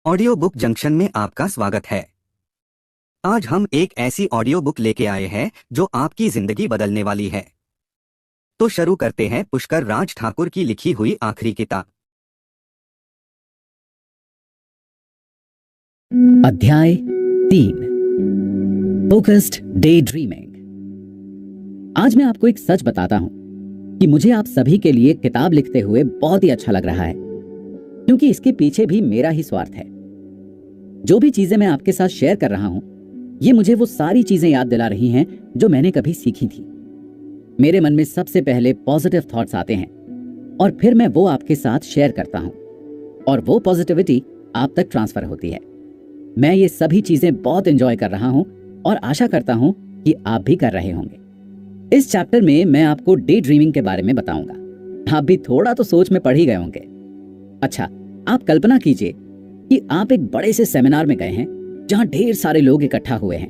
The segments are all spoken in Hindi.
ऑडियो बुक जंक्शन में आपका स्वागत है। आज हम एक ऐसी ऑडियो बुक लेके आए हैं जो आपकी जिंदगी बदलने वाली है। तो शुरू करते हैं पुष्कर राज ठाकुर की लिखी हुई आखिरी किताब। अध्याय 3 फोकस्ड डे ड्रीमिंग। आज मैं आपको एक सच बताता हूं कि मुझे आप सभी के लिए किताब लिखते हुए बहुत ही अच्छा लग रहा है, क्योंकि इसके पीछे भी मेरा ही स्वार्थ है। जो भी चीजें मैं आपके साथ शेयर कर रहा हूं, ये मुझे वो सारी चीजें याद दिला रही हैं जो मैंने कभी सीखी थी। मेरे मन में सबसे पहले पॉजिटिव थॉट्स आते हैं और फिर मैं वो आपके साथ शेयर करता हूं और वो पॉजिटिविटी आप तक ट्रांसफर होती है। मैं ये सभी चीजें बहुत एंजॉय कर रहा हूं और आशा करता हूं कि आप भी कर रहे होंगे। इस चैप्टर में मैं आपको डे ड्रीमिंग के बारे में बताऊंगा। आप भी थोड़ा तो सोच में पड़ ही गए होंगे। अच्छा, आप कल्पना कीजिए कि आप एक बड़े से सेमिनार में गए हैं जहां ढेर सारे लोग इकट्ठा हुए हैं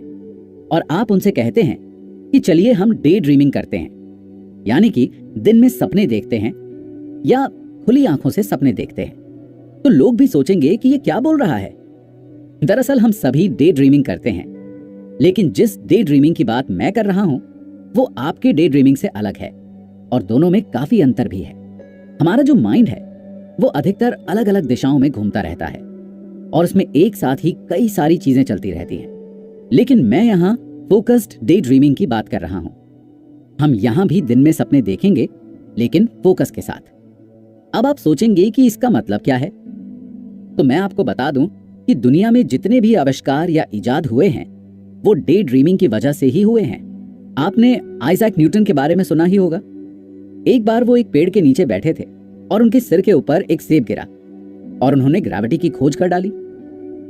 और आप उनसे कहते हैं कि चलिए हम डे ड्रीमिंग करते हैं, यानी कि दिन में सपने देखते हैं या खुली आंखों से सपने देखते हैं। तो लोग भी सोचेंगे कि ये क्या बोल रहा है। दरअसल हम सभी डे ड्रीमिंग करते हैं, लेकिन जिस डे ड्रीमिंग की बात मैं कर रहा हूं वो आपके डे ड्रीमिंग से अलग है और दोनों में काफी अंतर भी है। हमारा जो माइंड है वो अधिकतर अलग अलग दिशाओं में घूमता रहता है और उसमें एक साथ ही कई सारी चीजें चलती रहती हैं। लेकिन मैं यहाँ फोकस्ड डे ड्रीमिंग की बात कर रहा हूं। हम यहां भी दिन में सपने देखेंगे, लेकिन फोकस के साथ। अब आप सोचेंगे कि इसका मतलब क्या है, तो मैं आपको बता दूं कि दुनिया में जितने भी आविष्कार या इजाद हुए हैं वो डे ड्रीमिंग की वजह से ही हुए हैं। आपने आइजैक न्यूटन के बारे में सुना ही होगा। एक बार वो एक पेड़ के नीचे बैठे थे और उनके सिर के ऊपर एक सेब गिरा और उन्होंने ग्रेविटी की खोज कर डाली।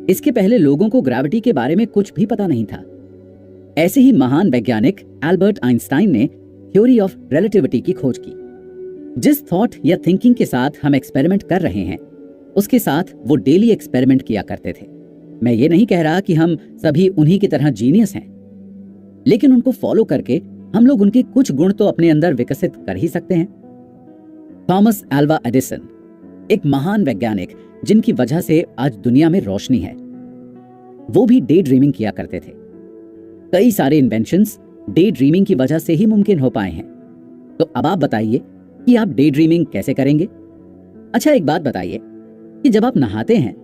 इसके पहले लोगों को ग्रेविटी के बारे में कुछ भी पता नहीं था। ऐसे ही महान वैज्ञानिक एल्बर्ट आइंस्टाइन ने थ्योरी ऑफ रिलेटिविटी की खोज की। जिस थॉट या थिंकिंग के साथ हम एक्सपेरिमेंट कर रहे हैं उसके साथ वो डेली एक्सपेरिमेंट किया करते थे। मैं ये नहीं कह रहा कि हम सभी उन्हीं की तरह जीनियस हैं, लेकिन उनको फॉलो करके हम लोग उनके कुछ गुण तो अपने अंदर विकसित कर ही सकते हैं। थॉमस अल्वा एडिसन, एक महान वैज्ञानिक जिनकी वजह से आज दुनिया में रोशनी है, वो भी डे ड्रीमिंग किया करते थे। कई सारे इन्वेंशंस डे ड्रीमिंग की वजह से ही मुमकिन हो पाए हैं। तो अब आप बताइए कि आप डे ड्रीमिंग कैसे करेंगे। अच्छा, एक बात बताइए कि जब आप नहाते हैं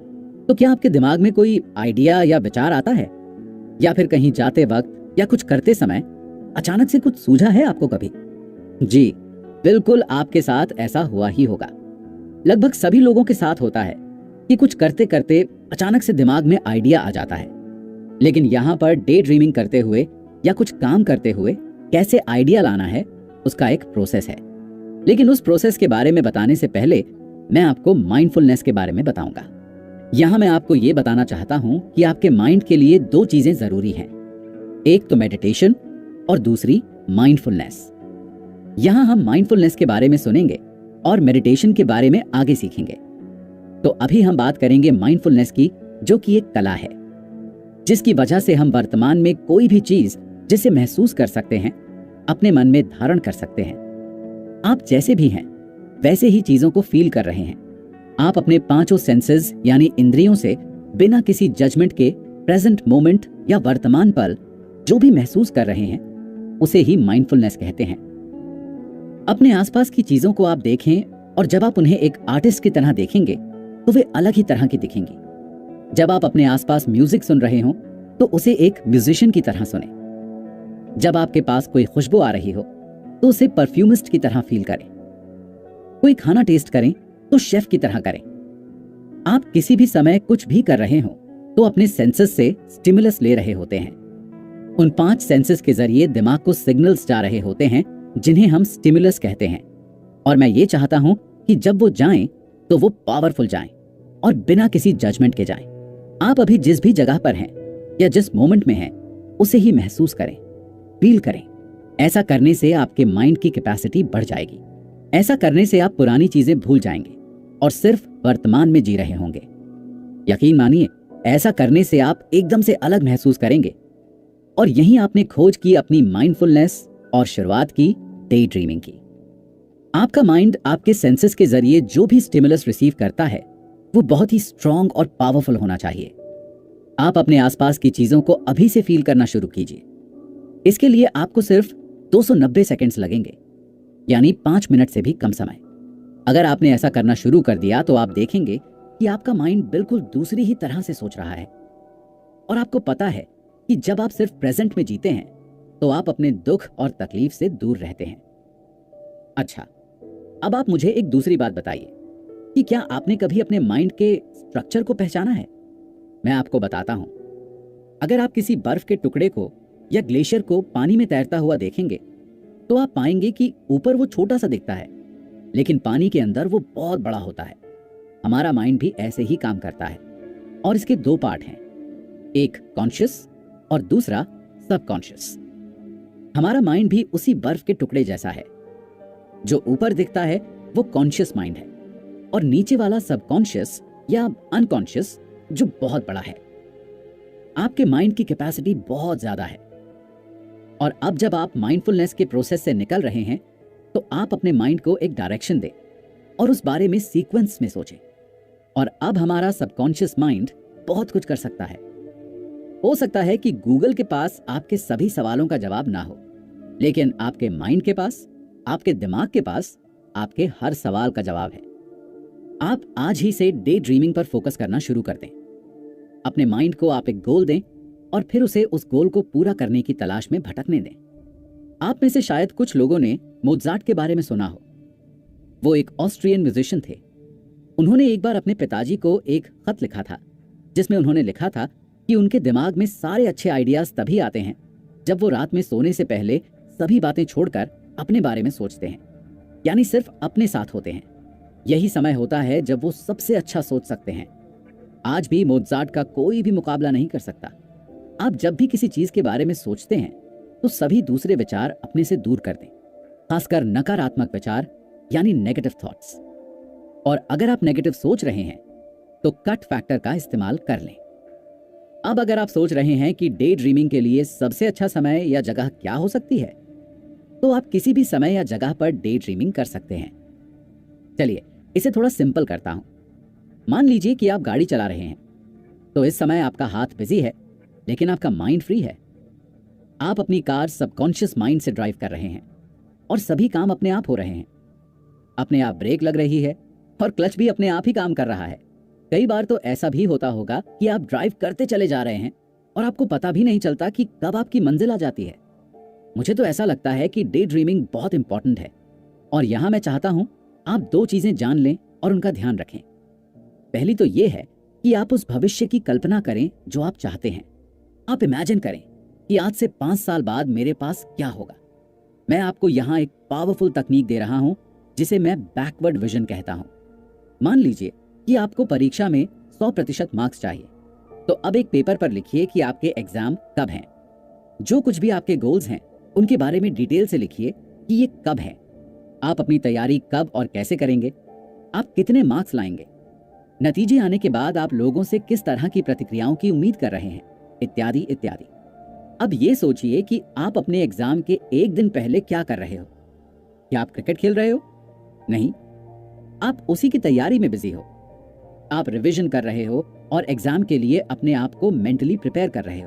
तो क्या आपके दिमाग में कोई आइडिया या विचार आता है, या फिर कहीं जाते वक्त या कुछ करते समय अचानक से कुछ सूझा है आपको कभी? जी बिल्कुल, आपके साथ ऐसा हुआ ही होगा। लगभग सभी लोगों के साथ होता है कि कुछ करते करते अचानक से दिमाग में आइडिया आ जाता है। लेकिन यहाँ पर डे ड्रीमिंग करते हुए या कुछ काम करते हुए कैसे आइडिया लाना है उसका एक प्रोसेस है। लेकिन उस प्रोसेस के बारे में बताने से पहले मैं आपको माइंडफुलनेस के बारे में बताऊंगा। यहाँ मैं आपको ये बताना चाहता हूँ कि आपके माइंड के लिए दो चीजें जरूरी हैं, एक तो मेडिटेशन और दूसरी माइंडफुलनेस। यहाँ हम माइंडफुलनेस के बारे में सुनेंगे और मेडिटेशन के बारे में आगे सीखेंगे। तो अभी हम बात करेंगे माइंडफुलनेस की, जो कि एक कला है जिसकी वजह से हम वर्तमान में कोई भी चीज जिसे महसूस कर सकते हैं अपने मन में धारण कर सकते हैं। आप जैसे भी हैं वैसे ही चीजों को फील कर रहे हैं। आप अपने पांचों सेंसेस यानी इंद्रियों से बिना किसी जजमेंट के प्रेजेंट मोमेंट या वर्तमान पल जो भी महसूस कर रहे हैं उसे ही माइंडफुलनेस कहते हैं। अपने आसपास की चीजों को आप देखें और जब आप उन्हें एक आर्टिस्ट की तरह देखेंगे तो वे अलग ही तरह की दिखेंगी। जब आप अपने आसपास म्यूजिक सुन रहे हो तो उसे एक म्यूजिशियन की तरह सुने। जब आपके पास कोई खुशबू आ रही हो तो उसे परफ्यूमिस्ट की तरह फील करें। कोई खाना टेस्ट करें तो शेफ की तरह करें। आप किसी भी समय कुछ भी कर रहे हो तो अपने सेंसेस से स्टिमुलस ले रहे होते हैं। उन 5 सेंसेस के जरिए दिमाग को सिग्नल्स जा रहे होते हैं जिन्हें हम स्टिमुलस कहते हैं। और मैं ये चाहता हूं कि जब वो जाएं तो वो पावरफुल जाएं और बिना किसी जजमेंट के जाएं। आप अभी जिस भी जगह पर हैं या जिस मोमेंट में हैं उसे ही महसूस करें, फील करें। ऐसा करने से आपके माइंड की कैपेसिटी बढ़ जाएगी। ऐसा करने से आप पुरानी चीजें भूल जाएंगे और सिर्फ वर्तमान में जी रहे होंगे। यकीन मानिए, ऐसा करने से आप एकदम से अलग महसूस करेंगे। और यहीं आपने खोज की अपनी माइंडफुलनेस और शुरुआत की डे ड्रीमिंग की। आपका माइंड आपके सेंसेस के जरिए जो भी स्टिमुलस रिसीव करता है वो बहुत ही स्ट्रांग और पावरफुल होना चाहिए। आप अपने आसपास की चीजों को अभी से फील करना शुरू कीजिए। इसके लिए आपको सिर्फ 290 सेकंड्स लगेंगे, यानी 5 मिनट से भी कम समय। अगर आपने ऐसा करना शुरू कर दिया तो आप देखेंगे कि आपका माइंड बिल्कुल दूसरी ही तरह से सोच रहा है। और आपको पता है कि जब आप सिर्फ प्रेजेंट में जीते हैं तो आप अपने दुख और तकलीफ से दूर रहते हैं। अच्छा, अब आप मुझे एक दूसरी बात बताइए कि क्या आपने कभी अपने माइंड के स्ट्रक्चर को पहचाना है? मैं आपको बताता हूं। अगर आप किसी बर्फ के टुकड़े को या ग्लेशियर को पानी में तैरता हुआ देखेंगे तो आप पाएंगे कि ऊपर वो छोटा सा दिखता है, लेकिन पानी के अंदर वो बहुत बड़ा होता है। हमारा माइंड भी ऐसे ही काम करता है और इसके दो पार्ट हैं, एक कॉन्शियस और दूसरा सबकॉन्शियस। हमारा माइंड भी उसी बर्फ के टुकड़े जैसा है। जो ऊपर दिखता है वो कॉन्शियस माइंड है और नीचे वाला सबकॉन्शियस या अनकॉन्शियस जो बहुत बड़ा है। आपके माइंड की कैपेसिटी बहुत ज्यादा है। और अब जब आप माइंडफुलनेस के प्रोसेस से निकल रहे हैं तो आप अपने माइंड को एक डायरेक्शन दें और उस बारे में सीक्वेंस में सोचें। और अब हमारा सबकॉन्शियस माइंड बहुत कुछ कर सकता है। हो सकता है कि गूगल के पास आपके सभी सवालों का जवाब ना हो, लेकिन आपके माइंड के पास, आपके दिमाग के पास आपके हर सवाल का जवाब है। आप आज ही से डे ड्रीमिंग पर फोकस करना शुरू कर दें। अपने माइंड को आप एक गोल दें और फिर उसे उस गोल को पूरा करने की तलाश में भटकने दें। आप में से शायद कुछ लोगों ने मोज़ार्ट के बारे में सुना हो। वो एक ऑस्ट्रियन म्यूजिशियन थे। उन्होंने एक बार अपने पिताजी को एक खत लिखा था जिसमें उन्होंने लिखा था कि उनके दिमाग में सारे अच्छे आइडियाज तभी आते हैं जब वो रात में सोने से पहले सभी बातें छोड़कर अपने बारे में सोचते हैं, यानी सिर्फ अपने साथ होते हैं। यही समय होता है जब वो सबसे अच्छा सोच सकते हैं। आज भी मोज़ार्ट का कोई भी मुकाबला नहीं कर सकता। आप जब भी किसी चीज के बारे में सोचते हैं तो सभी दूसरे विचार अपने से दूर कर दें, खासकर नकारात्मक विचार यानी नेगेटिव थॉट्स। और अगर आप नेगेटिव सोच रहे हैं तो कट फैक्टर का इस्तेमाल कर लें। अब अगर आप सोच रहे हैं कि डे ड्रीमिंग के लिए सबसे अच्छा समय या जगह क्या हो सकती है, तो आप किसी भी समय या जगह पर डे ड्रीमिंग कर सकते हैं। चलिए इसे थोड़ा सिंपल करता हूं। मान लीजिए कि आप गाड़ी चला रहे हैं, तो इस समय आपका हाथ बिजी है लेकिन आपका माइंड फ्री है। आप अपनी कार सबकॉन्शियस माइंड से ड्राइव कर रहे हैं और सभी काम अपने आप हो रहे हैं। अपने आप ब्रेक लग रही है और क्लच भी अपने आप ही काम कर रहा है। कई बार तो ऐसा भी होता होगा कि आप ड्राइव करते चले जा रहे हैं और आपको पता भी नहीं चलता कि कब आपकी मंजिल आ जाती है। मुझे तो ऐसा लगता है कि डे ड्रीमिंग बहुत इंपॉर्टेंट है और यहां मैं चाहता हूं आप दो चीजें जान लें और उनका ध्यान रखें। पहली तो यह है कि आप उस भविष्य की कल्पना करें जो आप चाहते हैं। आप इमेजिन करें कि आज से 5 साल बाद मेरे पास क्या होगा। मैं आपको यहां एक पावरफुल तकनीक दे रहा हूं जिसे मैं बैकवर्ड विजन कहता हूं। मान लीजिए कि आपको परीक्षा में 100% मार्क्स चाहिए, तो अब एक पेपर पर लिखिए कि आपके एग्जाम कब हैं। जो कुछ भी आपके गोल्स हैं उनके बारे में डिटेल से लिखिए कि ये कब है, आप अपनी तैयारी कब और कैसे करेंगे, आप कितने मार्क्स लाएंगे, नतीजे आने के बाद आप लोगों से किस तरह की प्रतिक्रियाओं की उम्मीद कर रहे हैं, इत्यादि इत्यादि। अब ये सोचिए कि आप अपने एग्जाम के एक दिन पहले क्या कर रहे हो। क्या आप क्रिकेट खेल रहे हो? नहीं, आप उसी की तैयारी में बिजी हो। आप रिवीजन कर रहे हो और एग्जाम के लिए अपने आप को मेंटली प्रिपेयर कर रहे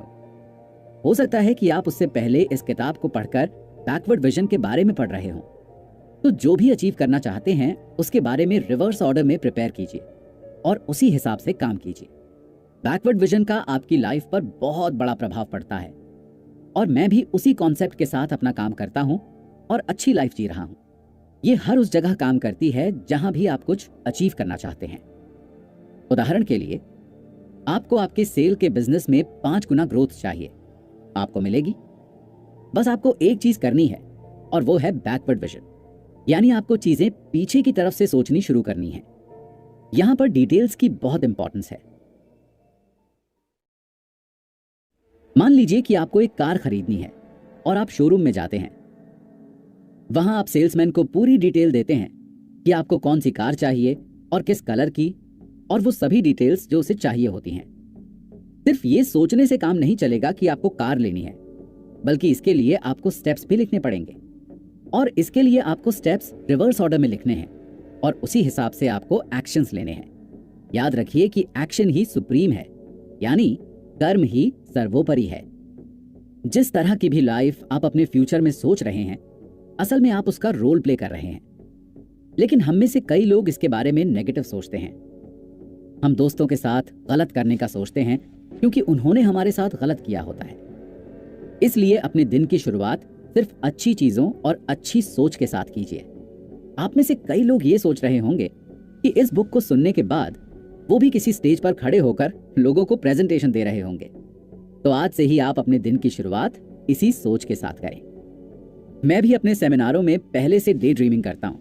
हो सकता है कि आप उससे पहले इस किताब को पढ़कर बैकवर्ड विजन के बारे में पढ़ रहे हो। तो जो भी अचीव करना चाहते हैं उसके बारे में रिवर्स ऑर्डर में प्रिपेयर कीजिए और उसी हिसाब से काम कीजिए। बैकवर्ड विजन का आपकी लाइफ पर बहुत बड़ा प्रभाव पड़ता है और मैं भी उसी कॉन्सेप्ट के साथ अपना काम करता हूं और अच्छी लाइफ जी रहा हूं। ये हर उस जगह काम करती है जहां भी आप कुछ अचीव करना चाहते हैं। उदाहरण के लिए, आपको आपके सेल के बिजनेस में 5 गुना ग्रोथ चाहिए, आपको मिलेगी। बस आपको एक चीज करनी है और वो है बैकवर्ड विजन, यानी आपको चीजें पीछे की तरफ से सोचनी शुरू करनी है। यहां पर डिटेल्स की बहुत इंपॉर्टेंस है। मान लीजिए कि आपको एक कार खरीदनी है और आप शोरूम में जाते हैं। वहां आप सेल्समैन को पूरी डिटेल देते हैं कि आपको कौन सी कार चाहिए और किस कलर की, और वो सभी डिटेल्स जो उसे चाहिए होती हैं। सिर्फ ये सोचने से काम नहीं चलेगा कि आपको कार लेनी है, बल्कि इसके लिए आपको स्टेप्स भी लिखने पड़ेंगे और इसके लिए आपको स्टेप्स रिवर्स ऑर्डर में लिखने हैं और उसी हिसाब से आपको एक्शंस लेने हैं। याद रखिए कि एक्शन ही सुप्रीम है, यानी कर्म ही सर्वोपरि है। जिस तरह की भी लाइफ आप अपने फ्यूचर में सोच रहे हैं, असल में आप उसका रोल प्ले कर रहे हैं। लेकिन हम में से कई लोग इसके बारे में नेगेटिव सोचते हैं। हम दोस्तों के साथ गलत करने का सोचते हैं क्योंकि उन्होंने हमारे साथ गलत किया होता है। इसलिए अपने दिन की शुरुआत सिर्फ अच्छी चीजों और अच्छी सोच के साथ कीजिए। आप में से कई लोग ये सोच रहे होंगे कि इस बुक को सुनने के बाद वो भी किसी स्टेज पर खड़े होकर लोगों को प्रेजेंटेशन दे रहे होंगे। तो आज से ही आप अपने दिन की शुरुआत इसी सोच के साथ करें। मैं भी अपने सेमिनारों में पहले से डे ड्रीमिंग करता हूं।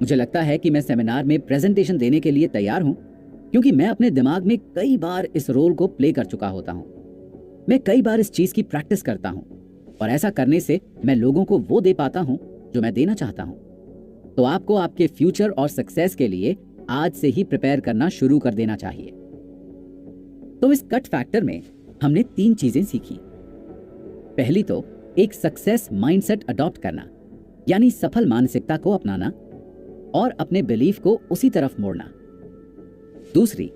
मुझे लगता है कि मैं सेमिनार में प्रेजेंटेशन देने के लिए तैयार हूं क्योंकि मैं अपने दिमाग में कई बार इस रोल को प्ले कर चुका होता हूं। मैं कई बार इस चीज की प्रैक्टिस करता हूं और ऐसा करने से मैं लोगों को वो दे पाता हूं जो मैं देना चाहता हूं। तो आपको आपके फ्यूचर और सक्सेस के लिए आज से ही प्रिपेयर करना शुरू कर देना चाहिए। तो इस कट फैक्टर में हमने 3 चीजें सीखी। पहली तो एक सक्सेस माइंडसेट अडॉप्ट करना, यानी सफल मानसिकता को अपनाना और अपने बिलीफ को उसी तरफ मोड़ना। दूसरी,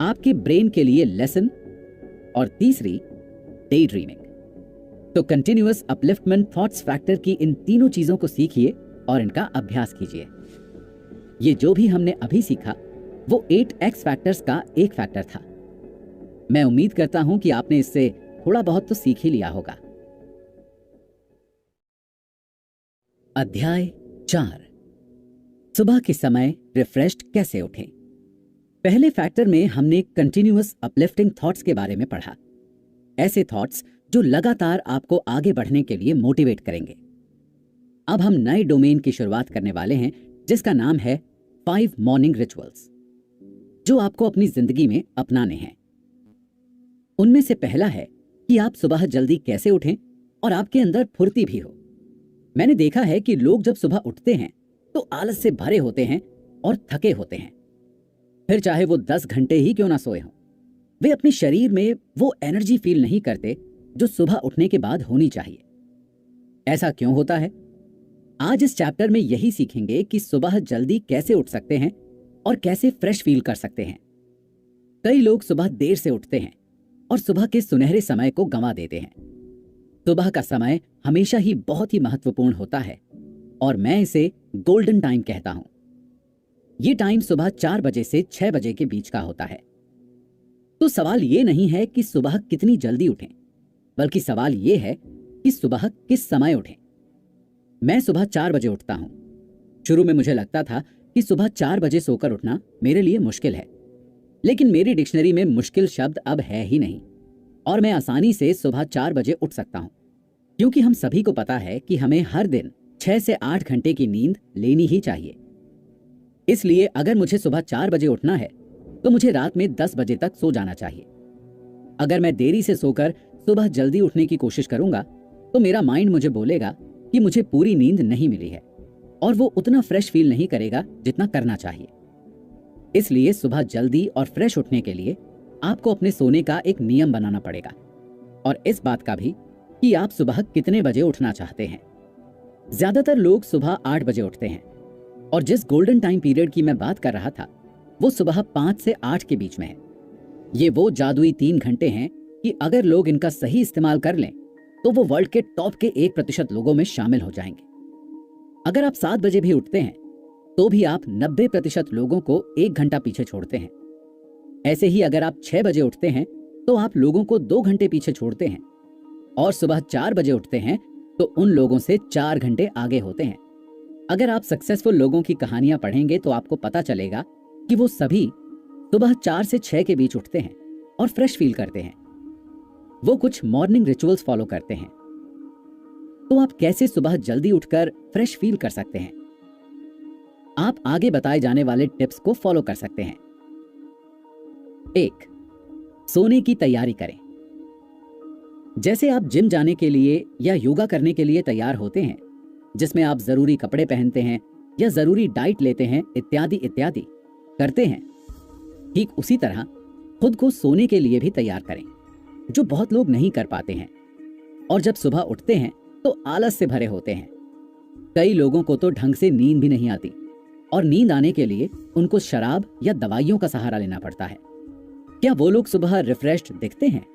आपके ब्रेन के लिए लेसन। और तीसरी, डे ड्रीमिंग। तो कंटिन्यूअस अपलिफ्टमेंट थॉट्स फैक्टर की इन तीनों चीजों को सीखिए और इनका अभ्यास कीजिए। ये जो भी हमने अभी सीखा वो 8x फैक्टर्स का एक फैक्टर था। मैं उम्मीद करता हूं कि आपने इससे थोड़ा बहुत तो सीख ही लिया होगा। अध्याय 4, सुबह के समय रिफ्रेश्ड कैसे उठें। पहले फैक्टर में हमने कंटिन्यूअस अपलिफ्टिंग थॉट्स के बारे में पढ़ा। ऐसे थॉट्स जो लगातार आपको आगे बढ़ने के लिए मोटिवेट करेंगे। अब हम नए डोमेन की शुरुआत करने वाले हैं जिसका नाम है 5 मॉर्निंग रिचुअल्स, जो आपको अपनी जिंदगी में अपनाने हैं। उनमें से पहला है कि आप सुबह जल्दी कैसे उठें और आपके अंदर फुर्ती भी हो। मैंने देखा है कि लोग जब सुबह उठते हैं तो आलस से भरे होते हैं और थके होते हैं। फिर चाहे वो 10 घंटे ही क्यों ना सोए हों, वे अपने शरीर में वो एनर्जी फील नहीं करते जो सुबह उठने के बाद होनी चाहिए। ऐसा क्यों होता है? आज इस चैप्टर में यही सीखेंगे कि सुबह जल्दी कैसे उठ सकते हैं और कैसे फ्रेश फील कर सकते हैं। कई लोग सुबह देर से उठते हैं और सुबह के सुनहरे समय को गंवा देते हैं। सुबह का समय हमेशा ही बहुत ही महत्वपूर्ण होता है और मैं इसे गोल्डन टाइम कहता हूं। ये टाइम सुबह 4 बजे से 6 बजे के बीच का होता है। तो सवाल ये नहीं है कि सुबह कितनी जल्दी उठें, बल्कि सवाल ये है कि सुबह किस समय उठें। मैं सुबह 4 बजे उठता हूं। शुरू में मुझे लगता था कि सुबह 4 बजे सोकर उठना मेरे लिए मुश्किल है, लेकिन मेरी डिक्शनरी में मुश्किल शब्द अब है ही नहीं और मैं आसानी से सुबह 4 बजे उठ सकता हूं, क्योंकि हम सभी को पता है कि हमें हर दिन 6 से 8 घंटे की नींद लेनी ही चाहिए। इसलिए अगर मुझे सुबह 4 बजे उठना है तो मुझे रात में 10 बजे तक सो जाना चाहिए। अगर मैं देरी से सोकर सुबह जल्दी उठने की कोशिश करूंगा तो मेरा माइंड मुझे बोलेगा कि मुझे पूरी नींद नहीं मिली है और वो उतना फ्रेश फील नहीं करेगा जितना करना चाहिए। इसलिए सुबह जल्दी और फ्रेश उठने के लिए आपको अपने सोने का एक नियम बनाना पड़ेगा और इस बात का भी कि आप सुबह कितने बजे उठना चाहते हैं। ज्यादातर लोग सुबह 8 बजे उठते हैं और जिस गोल्डन टाइम पीरियड की मैं बात कर रहा था वो सुबह 5 से 8 के बीच में है। ये वो जादुई 3 घंटे हैं कि अगर लोग इनका सही इस्तेमाल कर लें तो वो वर्ल्ड के टॉप के 1% लोगों में शामिल हो जाएंगे। अगर आप 7 बजे भी उठते हैं तो भी आप 90% लोगों को 1 घंटा पीछे छोड़ते हैं। ऐसे ही अगर आप 6 बजे उठते हैं तो आप लोगों को 2 घंटे पीछे छोड़ते हैं और सुबह 4 बजे उठते हैं तो उन लोगों से 4 घंटे आगे होते हैं। अगर आप सक्सेसफुल लोगों की कहानियां पढ़ेंगे तो आपको पता चलेगा कि वो सभी सुबह 4 से 6 के बीच उठते हैं और फ्रेश फील करते हैं। वो कुछ मॉर्निंग रिचुअल्स फॉलो करते हैं। तो आप कैसे सुबह जल्दी उठकर फ्रेश फील कर सकते हैं? आप आगे बताए जाने वाले टिप्स को फॉलो कर सकते हैं। 1, सोने की तैयारी करें। जैसे आप जिम जाने के लिए या योगा करने के लिए तैयार होते हैं, जिसमें आप जरूरी कपड़े पहनते हैं या जरूरी डाइट लेते हैं इत्यादि इत्यादि करते हैं, ठीक उसी तरह खुद को सोने के लिए भी तैयार करें, जो बहुत लोग नहीं कर पाते हैं और जब सुबह उठते हैं तो आलस से भरे होते हैं। कई लोगों को तो ढंग से नींद भी नहीं आती और नींद आने के लिए उनको शराब या दवाइयों का सहारा लेना पड़ता है। क्या वो लोग सुबह रिफ्रेश्ड दिखते हैं?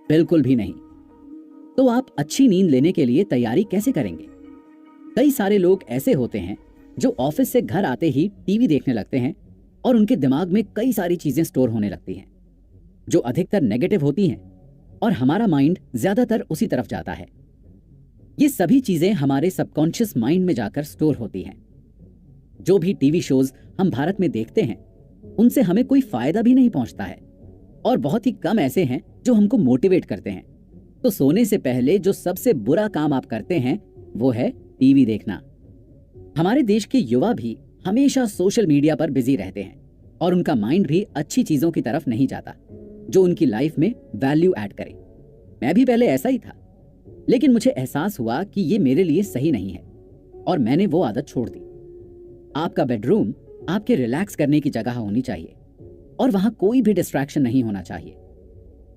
बिल्कुल भी नहीं। तो आप अच्छी नींद लेने के लिए तैयारी कैसे करेंगे? कई सारे लोग ऐसे होते हैं जो ऑफिस से घर आते ही टीवी देखने लगते हैं और उनके दिमाग में कई सारी चीजें स्टोर होने लगती हैं जो अधिकतर नेगेटिव होती हैं और हमारा माइंड ज्यादातर उसी तरफ जाता है। ये सभी चीजें हमारे सबकॉन्शियस माइंड में जाकर स्टोर होती हैं। जो भी टीवी शोज हम भारत में देखते हैं उनसे हमें कोई फायदा भी नहीं पहुंचता है और बहुत ही कम ऐसे हैं जो हमको मोटिवेट करते हैं। तो सोने से पहले जो सबसे बुरा काम आप करते हैं वो है टीवी देखना। हमारे देश के युवा भी हमेशा सोशल मीडिया पर बिजी रहते हैं और उनका माइंड भी अच्छी चीजों की तरफ नहीं जाता जो उनकी लाइफ में वैल्यू ऐड करे। मैं भी पहले ऐसा ही था, लेकिन मुझे एहसास हुआ कि ये मेरे लिए सही नहीं है और मैंने वो आदत छोड़ दी। आपका बेडरूम आपके रिलैक्स करने की जगह होनी चाहिए और वहां कोई भी डिस्ट्रैक्शन नहीं होना चाहिए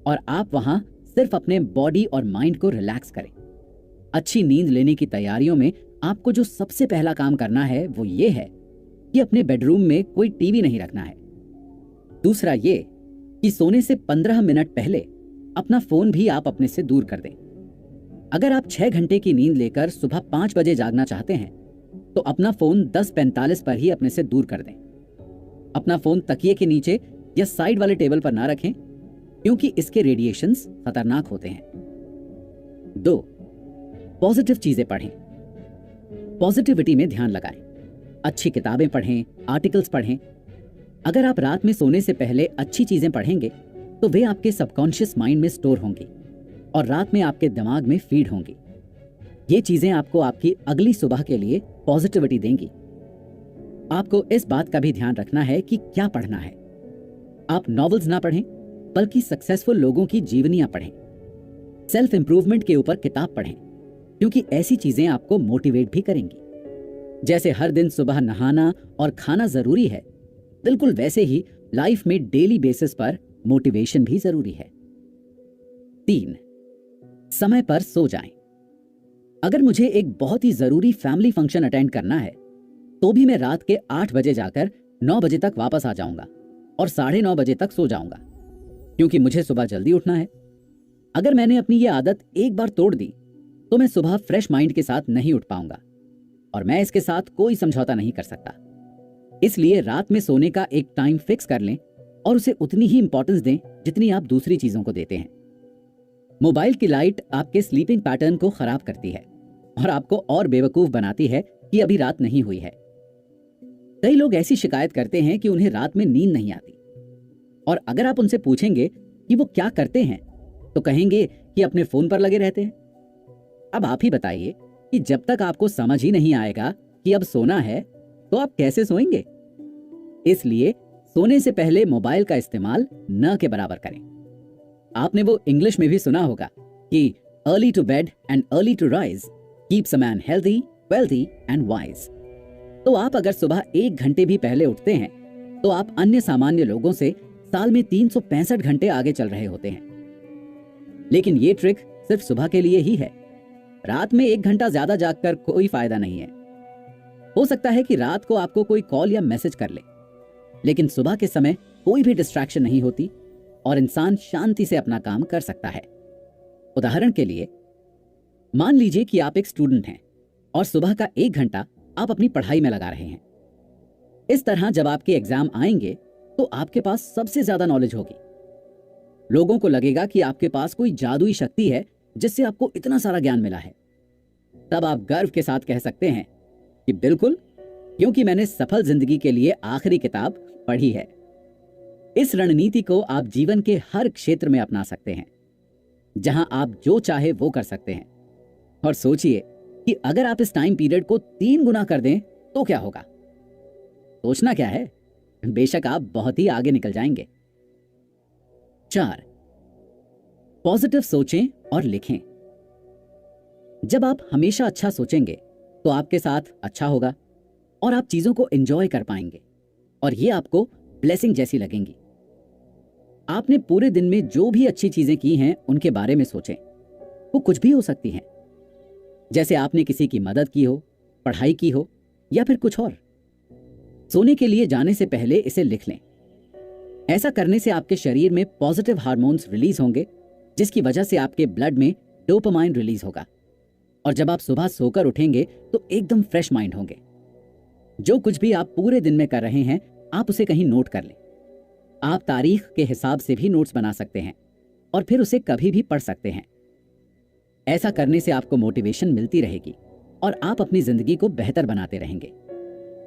और आप वहां सिर्फ अपने बॉडी और माइंड को रिलैक्स करें। अच्छी नींद लेने की तैयारियों में आपको जो सबसे पहला काम करना है वो ये है कि अपने बेडरूम में कोई टीवी नहीं रखना है। दूसरा ये कि सोने से 15 मिनट पहले अपना फोन भी आप अपने से दूर कर दें। अगर आप 6 घंटे की नींद लेकर सुबह 5 बजे जागना चाहते हैं तो अपना फोन 10:45 पर ही अपने से दूर कर दें। अपना फोन तकिए के नीचे या साइड वाले टेबल पर ना रखें क्योंकि इसके रेडिएशंस खतरनाक होते हैं। 2. पॉजिटिव चीजें पढ़ें। पॉजिटिविटी में ध्यान लगाएं। अच्छी किताबें पढ़ें, आर्टिकल्स पढ़ें। अगर आप रात में सोने से पहले अच्छी चीजें पढ़ेंगे तो वे आपके सबकॉन्शियस माइंड में स्टोर होंगी और रात में आपके दिमाग में फीड होंगी। ये चीजें आपको आपकी अगली सुबह के लिए पॉजिटिविटी देंगी। आपको इस बात का भी ध्यान रखना है कि क्या पढ़ना है। आप नॉवेल्स ना पढ़ें बल्कि सक्सेसफुल लोगों की जीवनियां पढ़ें। सेल्फ इंप्रूवमेंट के ऊपर किताब पढ़ें क्योंकि ऐसी चीजें आपको मोटिवेट भी करेंगी। जैसे हर दिन सुबह नहाना और खाना जरूरी है, बिल्कुल वैसे ही लाइफ में डेली बेसिस पर मोटिवेशन भी जरूरी है। 3. समय पर सो जाएं। अगर मुझे एक बहुत ही जरूरी फैमिली फंक्शन अटेंड करना है तो भी मैं रात के 8 बजे जाकर 9 बजे तक वापस आ जाऊंगा और 9:30 बजे तक सो जाऊंगा क्योंकि मुझे सुबह जल्दी उठना है। अगर मैंने अपनी ये आदत एक बार तोड़ दी तो मैं सुबह फ्रेश माइंड के साथ नहीं उठ पाऊंगा और मैं इसके साथ कोई समझौता नहीं कर सकता। इसलिए रात में सोने का एक टाइम फिक्स कर लें और उसे उतनी ही इंपॉर्टेंस दें जितनी आप दूसरी चीजों को देते हैं। मोबाइल की लाइट आपके स्लीपिंग पैटर्न को खराब करती है और आपको और बेवकूफ बनाती है कि अभी रात नहीं हुई है। कई लोग ऐसी शिकायत करते हैं कि उन्हें रात में नींद नहीं आती और अगर आप उनसे पूछेंगे कि वो क्या करते हैं तो कहेंगे कि अपने फोन पर लगे रहते हैं। अब आप ही बताइए कि जब तक आपको समझ ही नहीं आएगा कि अब सोना है तो आप कैसे सोएंगे। इसलिए सोने से पहले मोबाइल का इस्तेमाल न के बराबर करें। आपने वो इंग्लिश में भी सुना होगा कि early to bed and early to rise keeps a man healthy, wealthy and wise. तो आप अगर सुबह 1 घंटे भी पहले उठते हैं तो आप अन्य सामान्य लोगों से साल में 365 घंटे आगे चल रहे होते हैं। लेकिन ये ट्रिक सिर्फ सुबह के लिए ही है। रात में 1 घंटा ज्यादा जागकर कोई फायदा नहीं है। हो सकता है कि रात को आपको कोई कॉल या मैसेज कर ले, लेकिन सुबह के समय कोई भी डिस्ट्रैक्शन नहीं होती और इंसान शांति से अपना काम कर सकता है। उदाहरण के लिए मान लीजिए कि आप एक स्टूडेंट हैं और सुबह का 1 घंटा आप अपनी पढ़ाई में लगा रहे हैं। इस तरह जब आपके एग्जाम आएंगे तो आपके पास सबसे ज्यादा नॉलेज होगी। लोगों को लगेगा कि आपके पास कोई जादुई शक्ति है जिससे आपको इतना सारा ज्ञान मिला है। तब आप गर्व के साथ कह सकते हैं कि बिल्कुल, क्योंकि मैंने सफल जिंदगी के लिए आखिरी किताब पढ़ी है। इस रणनीति को आप जीवन के हर क्षेत्र में अपना सकते हैं, जहां आप जो चाहे वो कर सकते हैं। और सोचिए कि अगर आप इस टाइम पीरियड को 3 गुना कर दें तो क्या होगा। सोचना क्या है, बेशक आप बहुत ही आगे निकल जाएंगे। 4. पॉजिटिव सोचें और लिखें। जब आप हमेशा अच्छा सोचेंगे तो आपके साथ अच्छा होगा और आप चीजों को एंजॉय कर पाएंगे और ये आपको ब्लेसिंग जैसी लगेंगी। आपने पूरे दिन में जो भी अच्छी चीजें की हैं उनके बारे में सोचें। वो कुछ भी हो सकती हैं, जैसे आपने किसी की मदद की हो, पढ़ाई की हो या फिर कुछ और। सोने के लिए जाने से पहले इसे लिख लें। ऐसा करने से आपके शरीर में पॉजिटिव हार्मोन्स रिलीज होंगे, जिसकी वजह से आपके ब्लड में डोपामाइन रिलीज होगा और जब आप सुबह सोकर उठेंगे तो एकदम फ्रेश माइंड होंगे। जो कुछ भी आप पूरे दिन में कर रहे हैं, आप उसे कहीं नोट कर लें। आप तारीख के हिसाब से भी नोट्स बना सकते हैं और फिर उसे कभी भी पढ़ सकते हैं। ऐसा करने से आपको मोटिवेशन मिलती रहेगी और आप अपनी जिंदगी को बेहतर बनाते रहेंगे।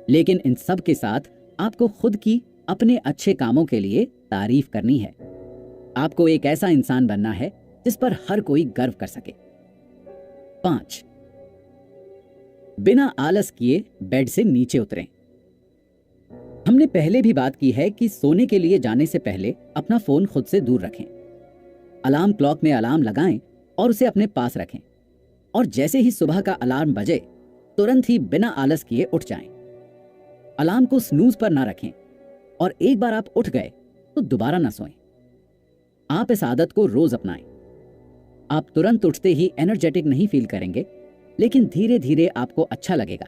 लेकिन इन सब के साथ आपको खुद की अपने अच्छे कामों के लिए तारीफ करनी है। आपको एक ऐसा इंसान बनना है जिस पर हर कोई गर्व कर सके। 5, बिना आलस किए बेड से नीचे उतरें। हमने पहले भी बात की है कि सोने के लिए जाने से पहले अपना फोन खुद से दूर रखें। अलार्म क्लॉक में अलार्म लगाएं और उसे अपने पास रखें और जैसे ही सुबह का अलार्म बजे तुरंत ही बिना आलस किए उठ जाएं। अलार्म को स्नूज पर ना रखें और एक बार आप उठ गए तो दोबारा ना सोएं। आप इस आदत को रोज अपनाएं। आप तुरंत उठते ही एनर्जेटिक नहीं फील करेंगे, लेकिन धीरे धीरे आपको अच्छा लगेगा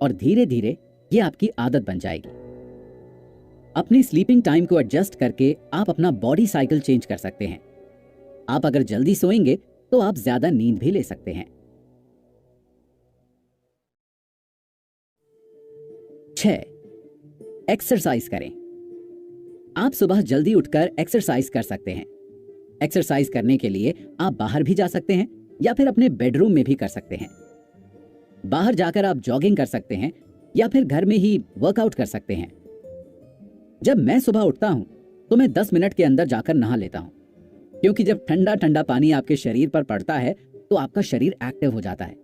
और धीरे धीरे ये आपकी आदत बन जाएगी। अपनी स्लीपिंग टाइम को एडजस्ट करके आप अपना बॉडी साइकिल चेंज कर सकते हैं। आप अगर जल्दी सोएंगे तो आप ज्यादा नींद भी ले सकते हैं। 6, एक्सरसाइज करें। आप सुबह जल्दी उठकर एक्सरसाइज कर सकते हैं। एक्सरसाइज करने के लिए आप बाहर भी जा सकते हैं या फिर अपने बेडरूम में भी कर सकते हैं। बाहर जाकर आप जॉगिंग कर सकते हैं या फिर घर में ही वर्कआउट कर सकते हैं। जब मैं सुबह उठता हूं तो मैं 10 मिनट के अंदर जाकर नहा लेता हूं, क्योंकि जब ठंडा ठंडा पानी आपके शरीर पर पड़ता है तो आपका शरीर एक्टिव हो जाता है।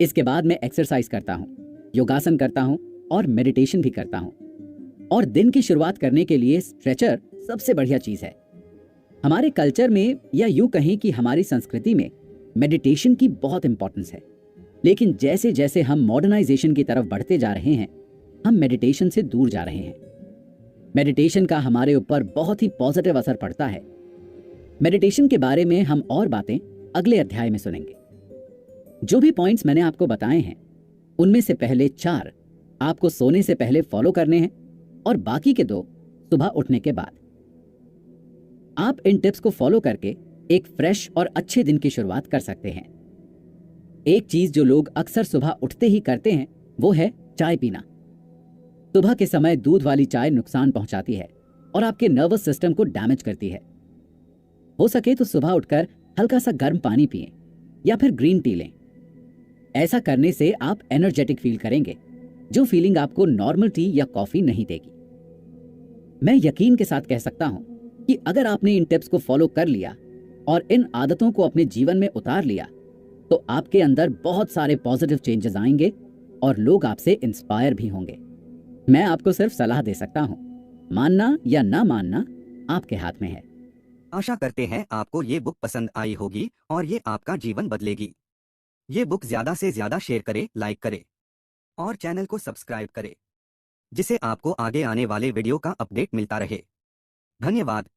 इसके बाद मैं एक्सरसाइज करता हूं, योगासन करता हूं और मेडिटेशन भी करता हूं। और दिन की शुरुआत करने के लिए स्ट्रेचर सबसे बढ़िया चीज है। हमारे कल्चर में या यूं कहें कि हमारी संस्कृति में मेडिटेशन की बहुत इंपॉर्टेंस है, लेकिन जैसे जैसे हम मॉडर्नाइजेशन की तरफ बढ़ते जा रहे हैं, हम मेडिटेशन से दूर जा रहे हैं। मेडिटेशन का हमारे ऊपर बहुत ही पॉजिटिव असर पड़ता है। मेडिटेशन के बारे में हम और बातें अगले अध्याय में सुनेंगे। जो भी पॉइंट्स मैंने आपको बताए हैं, उनमें से पहले 4 आपको सोने से पहले फॉलो करने हैं और बाकी के 2 सुबह उठने के बाद। आप इन टिप्स को फॉलो करके एक फ्रेश और अच्छे दिन की शुरुआत कर सकते हैं। एक चीज जो लोग अक्सर सुबह उठते ही करते हैं वो है चाय पीना। सुबह के समय दूध वाली चाय नुकसान पहुंचाती है और आपके नर्वस सिस्टम को डैमेज करती है। हो सके तो सुबह उठकर हल्का सा गर्म पानी पिएं या फिर ग्रीन टी लें। ऐसा करने से आप एनर्जेटिक फील करेंगे, जो फीलिंग आपको नॉर्मल टी या कॉफी नहीं देगी। मैं यकीन के साथ कह सकता हूं कि अगर आपने इन टिप्स को फॉलो कर लिया और इन आदतों को अपने जीवन में उतार लिया तो आपके अंदर बहुत सारे पॉजिटिव चेंजेस आएंगे और लोग आपसे इंस्पायर भी होंगे। मैं आपको सिर्फ सलाह दे सकता हूं, मानना या ना मानना आपके हाथ में है। आशा करते हैं आपको ये बुक पसंद आई होगी और ये आपका जीवन बदलेगी। ये बुक ज्यादा से ज्यादा शेयर करें, लाइक करें और चैनल को सब्सक्राइब करें, जिससे आपको आगे आने वाले वीडियो का अपडेट मिलता रहे। धन्यवाद।